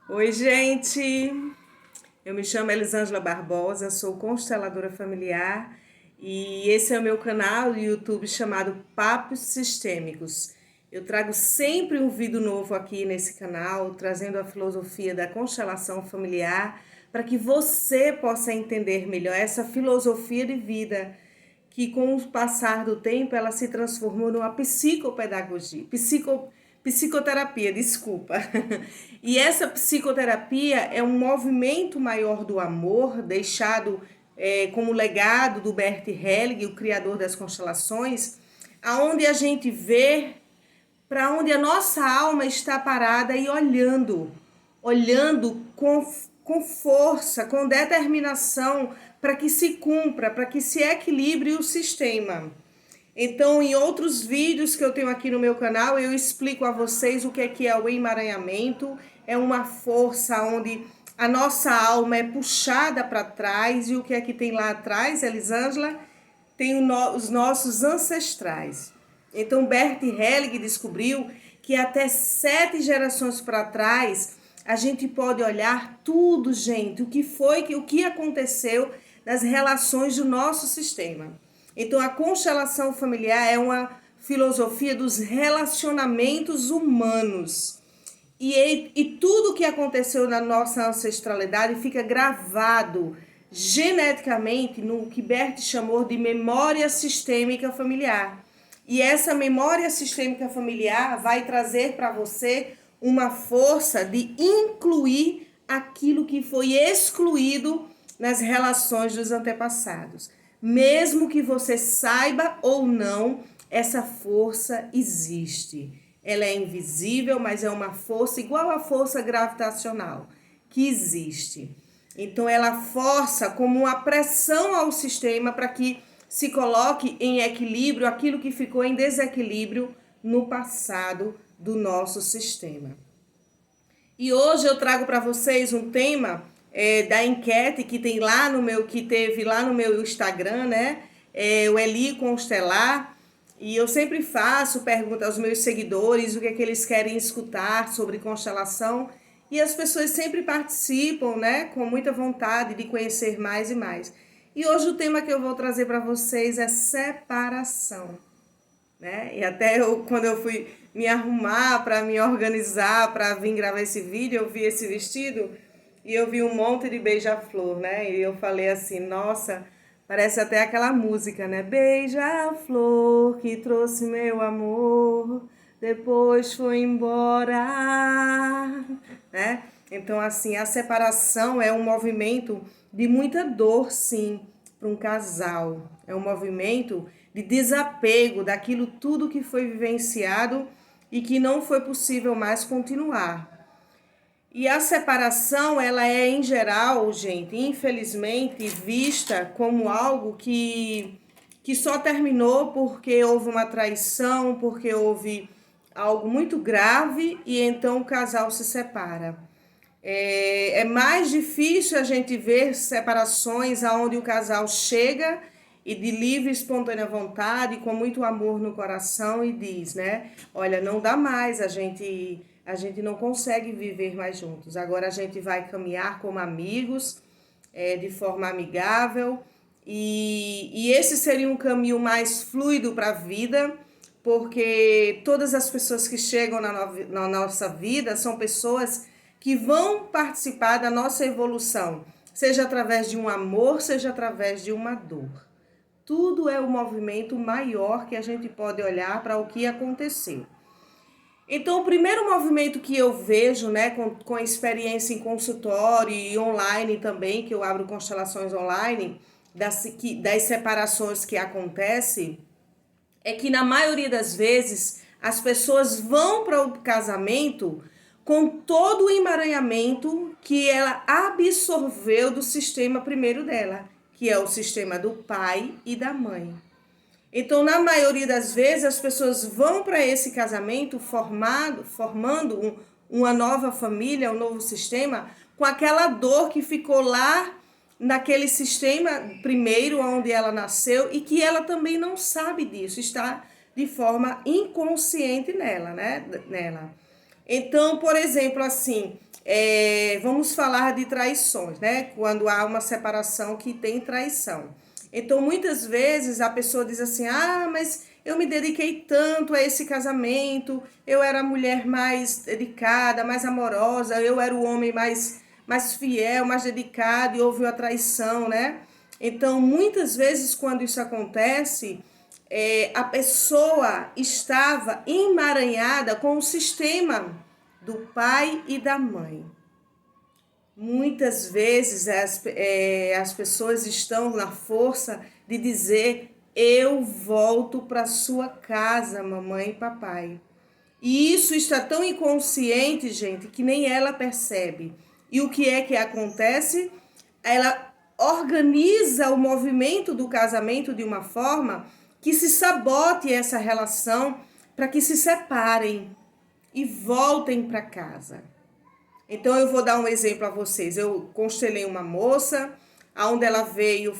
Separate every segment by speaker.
Speaker 1: Oi, gente! Eu me chamo Elisângela Barbosa, sou consteladora familiar e esse é o meu canal do YouTube chamado Papos Sistêmicos. Eu trago sempre um vídeo novo aqui nesse canal, trazendo a filosofia da constelação familiar para que você possa entender melhor essa filosofia de vida que com o passar do tempo ela se transformou numa psicopedagogia, psicoterapia, desculpa. E essa psicoterapia é um movimento maior do amor, deixado como legado do Bert Hellinger, o criador das constelações, aonde a gente vê para onde a nossa alma está parada e olhando com força, com determinação, para que se cumpra, para que se equilibre o sistema. Então, em outros vídeos que eu tenho aqui no meu canal, eu explico a vocês o que é o emaranhamento. É uma força onde a nossa alma é puxada para trás. E o que é que tem lá atrás, Elisângela? Tem os nossos ancestrais. Então, Bert Hellinger descobriu que até 7 gerações para trás, a gente pode olhar tudo, gente, o que aconteceu nas relações do nosso sistema. Então, a constelação familiar é uma filosofia dos relacionamentos humanos. E tudo que aconteceu na nossa ancestralidade fica gravado geneticamente no que Bert chamou de memória sistêmica familiar. E essa memória sistêmica familiar vai trazer para você uma força de incluir aquilo que foi excluído nas relações dos antepassados. Mesmo que você saiba ou não, essa força existe. Ela é invisível, mas é uma força igual à força gravitacional que existe. Então ela força como uma pressão ao sistema para que se coloque em equilíbrio aquilo que ficou em desequilíbrio no passado do nosso sistema. E hoje eu trago para vocês um tema da enquete que tem lá no meu, que teve lá no meu Instagram, né? O Eli Constelar. E eu sempre faço pergunta aos meus seguidores o que é que eles querem escutar sobre constelação. E as pessoas sempre participam, né? Com muita vontade de conhecer mais e mais. E hoje o tema que eu vou trazer para vocês é separação. Né? E até quando eu fui me arrumar para me organizar para vir gravar esse vídeo, eu vi esse vestido e eu vi um monte de beija-flor, né? E eu falei assim, nossa, parece até aquela música, né? Beija-flor que trouxe meu amor, depois foi embora, né? Então, assim, a separação é um movimento de muita dor, sim, para um casal. É um movimento de desapego daquilo tudo que foi vivenciado e que não foi possível mais continuar. E a separação, ela é em geral, gente, infelizmente, vista como algo que só terminou porque houve uma traição, porque houve algo muito grave e então o casal se separa. É mais difícil a gente ver separações onde o casal chega e de livre e espontânea vontade, com muito amor no coração e diz, né? Olha, não dá mais, a gente não consegue viver mais juntos. Agora a gente vai caminhar como amigos, de forma amigável. E esse seria um caminho mais fluido para a vida, porque todas as pessoas que chegam na nossa vida são pessoas que vão participar da nossa evolução, seja através de um amor, seja através de uma dor. Tudo é um movimento maior que a gente pode olhar para o que aconteceu. Então, o primeiro movimento que eu vejo, né, com experiência em consultório e online também, que eu abro constelações online, das separações que acontecem, é que na maioria das vezes as pessoas vão para o casamento com todo o emaranhamento que ela absorveu do sistema primeiro dela, que é o sistema do pai e da mãe. Então, na maioria das vezes, as pessoas vão para esse casamento formando uma nova família, um novo sistema, com aquela dor que ficou lá naquele sistema primeiro, onde ela nasceu, e que ela também não sabe disso, está de forma inconsciente nela, né? Nela. Então, por exemplo, assim, vamos falar de traições, né? Quando há uma separação que tem traição. Então, muitas vezes a pessoa diz assim: ah, mas eu me dediquei tanto a esse casamento, eu era a mulher mais dedicada, mais amorosa, eu era o homem mais fiel, mais dedicado, e houve a traição, né? Então, muitas vezes, quando isso acontece, a pessoa estava emaranhada com o sistema do pai e da mãe. Muitas vezes as pessoas estão na força de dizer: eu volto para sua casa, mamãe e papai. E isso está tão inconsciente, gente, que nem ela percebe. E o que é que acontece? Ela organiza o movimento do casamento de uma forma que se sabote essa relação para que se separem e voltem para casa. Então eu vou dar um exemplo a vocês. Eu constelei uma moça, onde ela veio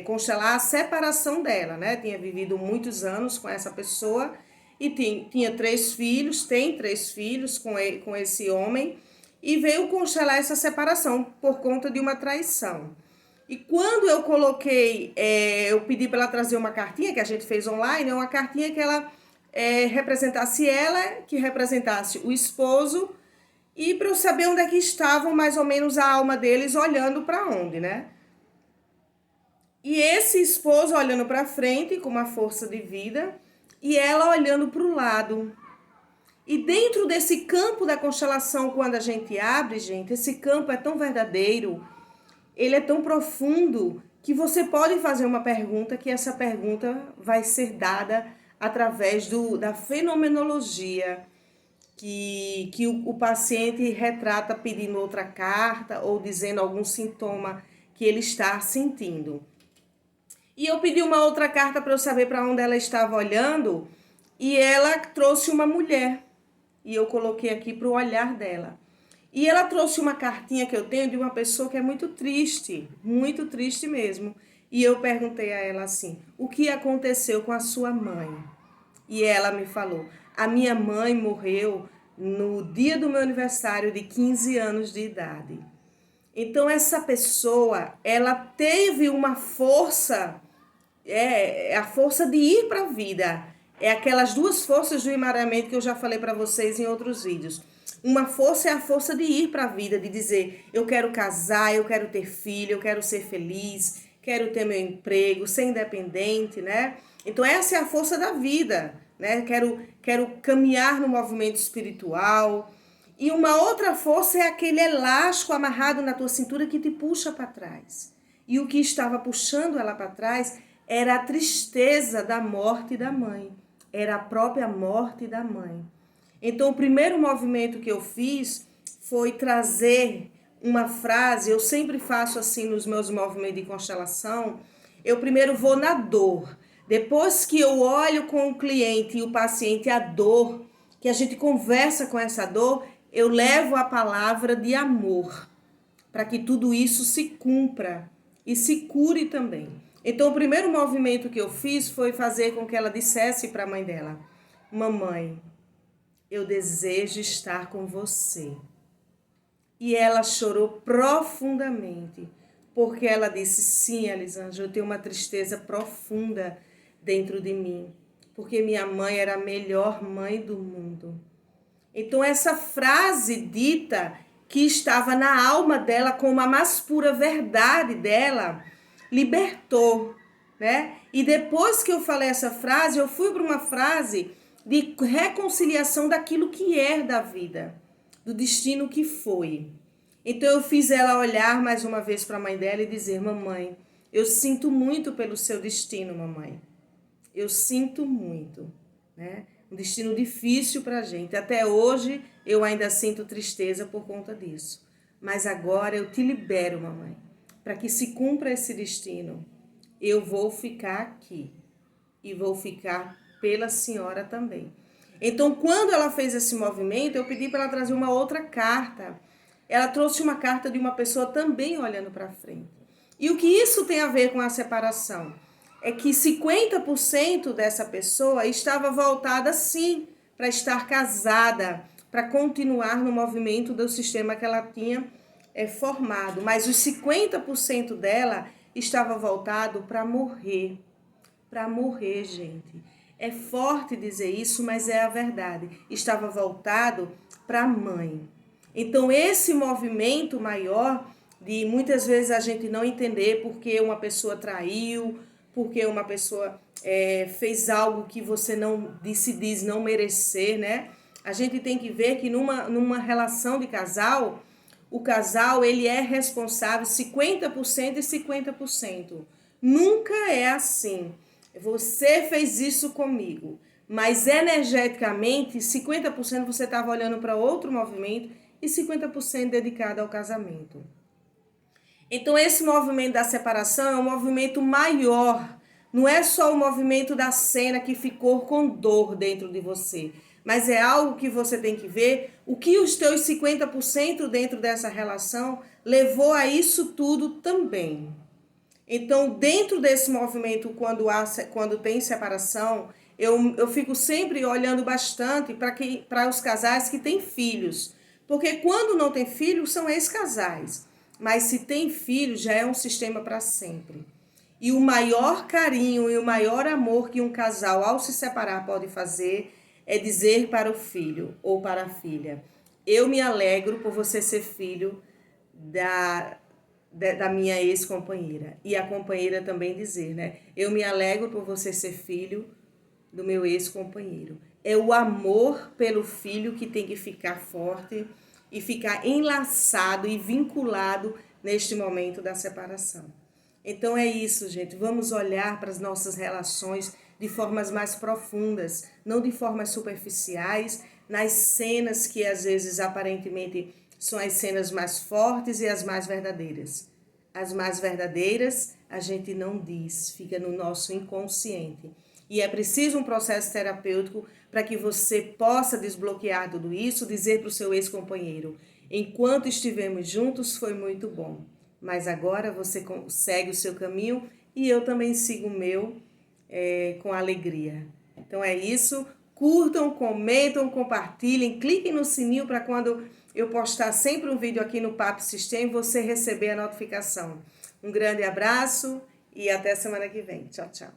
Speaker 1: constelar a separação dela, né? Tinha vivido muitos anos com essa pessoa e tinha 3 filhos, tem 3 filhos com esse homem, e veio constelar essa separação por conta de uma traição. E quando eu coloquei, eu pedi para ela trazer uma cartinha que a gente fez online, uma cartinha que ela representasse ela, que representasse o esposo, e para eu saber onde é que estavam mais ou menos a alma deles, olhando para onde, né? E esse esposo olhando para frente com uma força de vida e ela olhando para o lado. E dentro desse campo da constelação, quando a gente abre, gente, esse campo é tão verdadeiro, ele é tão profundo, que você pode fazer uma pergunta, que essa pergunta vai ser dada através da fenomenologia, que o paciente retrata pedindo outra carta ou dizendo algum sintoma que ele está sentindo. E eu pedi uma outra carta para eu saber para onde ela estava olhando, e ela trouxe uma mulher. E eu coloquei aqui para o olhar dela. E ela trouxe uma cartinha que eu tenho de uma pessoa que é muito triste mesmo. E eu perguntei a ela assim: o que aconteceu com a sua mãe? E ela me falou: a minha mãe morreu no dia do meu aniversário de 15 anos de idade. Então essa pessoa, ela teve uma força, a força de ir para a vida. É aquelas 2 forças do emaranhamento que eu já falei para vocês em outros vídeos. Uma força é a força de ir para a vida, de dizer: eu quero casar, eu quero ter filho, eu quero ser feliz, quero ter meu emprego, ser independente, né? Então essa é a força da vida, né? Quero caminhar no movimento espiritual. E uma outra força é aquele elástico amarrado na tua cintura que te puxa para trás. E o que estava puxando ela para trás era a tristeza da morte da mãe. Era a própria morte da mãe. Então, o primeiro movimento que eu fiz foi trazer uma frase. Eu sempre faço assim nos meus movimentos de constelação. Eu primeiro vou na dor. Depois que eu olho com o cliente e o paciente a dor, que a gente conversa com essa dor, eu levo a palavra de amor, para que tudo isso se cumpra e se cure também. Então, o primeiro movimento que eu fiz foi fazer com que ela dissesse para a mãe dela: mamãe, eu desejo estar com você. E ela chorou profundamente, porque ela disse: sim, Elisângela, eu tenho uma tristeza profunda dentro de mim, porque minha mãe era a melhor mãe do mundo. Então essa frase dita, que estava na alma dela como a mais pura verdade dela, libertou, né? E depois que eu falei essa frase, eu fui para uma frase de reconciliação daquilo que é da vida, do destino que foi. Então eu fiz ela olhar mais uma vez para a mãe dela e dizer: mamãe, eu sinto muito pelo seu destino, mamãe. Eu sinto muito, né? Um destino difícil para a gente. Até hoje eu ainda sinto tristeza por conta disso. Mas agora eu te libero, mamãe, para que se cumpra esse destino. Eu vou ficar aqui e vou ficar pela senhora também. Então, quando ela fez esse movimento, eu pedi para ela trazer uma outra carta. Ela trouxe uma carta de uma pessoa também olhando para frente. E o que isso tem a ver com a separação? É que 50% dessa pessoa estava voltada, sim, para estar casada, para continuar no movimento do sistema que ela tinha formado. Mas os 50% dela estava voltado para morrer. Para morrer, gente. É forte dizer isso, mas é a verdade. Estava voltado para a mãe. Então, esse movimento maior de muitas vezes a gente não entender porque uma pessoa traiu, porque uma pessoa fez algo que você não se diz não merecer, né? A gente tem que ver que numa relação de casal, o casal ele é responsável 50% e 50%. Nunca é assim. Você fez isso comigo, mas energeticamente 50% você estava olhando para outro movimento e 50% dedicado ao casamento. Então esse movimento da separação é um movimento maior. Não é só o movimento da cena que ficou com dor dentro de você, mas é algo que você tem que ver o que os teus 50% dentro dessa relação levou a isso tudo também. Então, dentro desse movimento, quando tem separação, eu fico sempre olhando bastante para os casais que têm filhos. Porque quando não tem filhos, são ex-casais. Mas se tem filhos, já é um sistema para sempre. E o maior carinho e o maior amor que um casal, ao se separar, pode fazer é dizer para o filho ou para a filha: eu me alegro por você ser filho da minha ex-companheira. E a companheira também dizer, né? Eu me alegro por você ser filho do meu ex-companheiro. É o amor pelo filho que tem que ficar forte e ficar enlaçado e vinculado neste momento da separação. Então é isso, gente. Vamos olhar para as nossas relações de formas mais profundas, não de formas superficiais, nas cenas que às vezes aparentemente são as cenas mais fortes e as mais verdadeiras. As mais verdadeiras a gente não diz, fica no nosso inconsciente. E é preciso um processo terapêutico para que você possa desbloquear tudo isso, dizer para o seu ex-companheiro: enquanto estivemos juntos foi muito bom, mas agora você segue o seu caminho e eu também sigo o meu com alegria. Então é isso. Curtam, comentam, compartilhem, cliquem no sininho para quando eu postar sempre um vídeo aqui no Papo System você receber a notificação. Um grande abraço e até semana que vem. Tchau, tchau.